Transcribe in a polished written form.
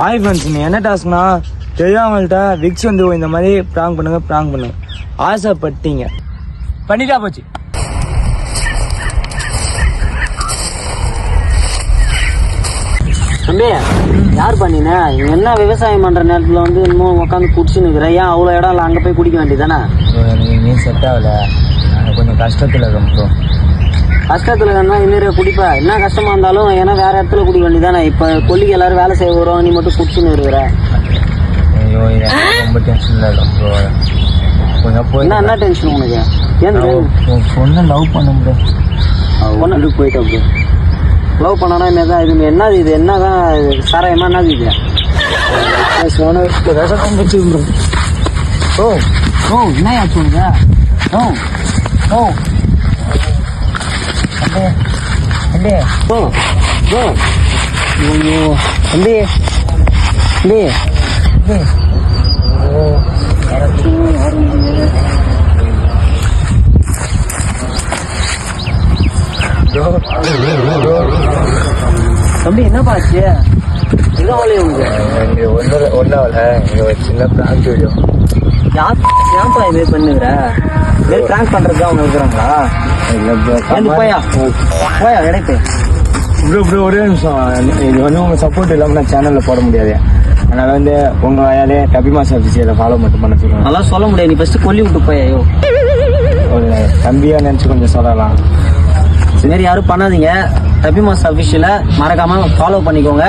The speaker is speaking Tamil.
ஹாய் ஃப்ரெண்ட்ஸ், நீ என்ன டாஸ்க்னா தெரியாமல்கிட்ட விக்ஸ் வந்து இந்த மாதிரி ப்ராங்க் பண்ணுங்க ஆசைப்பட்டீங்க, பண்ணிட்டா போச்சு. தம்பி, யார் பண்ணின? என்ன விவசாயம் பண்ற நேரத்துல வந்து இன்னும் உட்காந்து குடிச்சுன்னு இருக்கிற? ஏன் அவ்வளவு இடம் இல்லை, அங்க போய் குடிக்க வேண்டியதானே? நீ செட் ஆகல, நான் கொஞ்சம் கஷ்டத்துல இருக்கேன். கஷ்டத்துல இருந்தா இன்னொரு குடிப்பா. என்ன கஷ்டமா இருந்தாலும் ஏன்னா வேற இடத்துல குடிக்க வேண்டியதானே? இப்ப கொல்லிக்கு எல்லாரும் வேலை செய்ய வரும், நீ மட்டும் குடிச்சுன்னு இருக்கிற. ஐயோ, ரொம்ப டென்ஷன்ல இருக்கேன். கொஞ்சம் போய் என்ன டென்ஷன் உனக்கு? ஏன் பொண்ணை லவ் பண்ண முடியும்? பொண்ணு போயிட்டு அப்படி லவ் பண்ணனா என்னதான் இது? என்னது இது? என்னதான் சாராயமா? என்னது இது? ஓ ஓ, என்ன ஆச்சு உனக்கு? ஓ ஓ தம்பி, ஓ ஓ ஐயோ தம்பி, தம்பி தம்பி, என்னப்பா ஆச்சு? எதாவலையே உனக்கு? ஒன்னாவல சின்ன பிராங்க் வீடியோ. ஏன்ப்பா இது பண்ணுற? இது பிராங்க் பண்றதுக்கு அவங்க இருக்கிறாங்களா? போயா போயா கிடைக்கு. ப்ரோ ஒரே நிமிஷம், இது வந்து உங்க சப்போர்ட் இல்லாமல் நான் சேனல்ல போட முடியாது. அதனால வந்து உங்க வயாலே டபிமாஸ் அபிஷியலை ஃபாலோ மட்டும் பண்ண சொல்லுவாங்க. அதெல்லாம் சொல்ல முடியாது, நீ ஃபர்ஸ்ட் கொல்லி விட்டு போயா. ஒரு தம்பியா நினைச்சு கொஞ்சம் சொல்லலாம். சரி, யாரும் பண்ணாதீங்க. டபிமாஸ் அபிஷியலை மறக்காம ஃபாலோ பண்ணிக்கோங்க.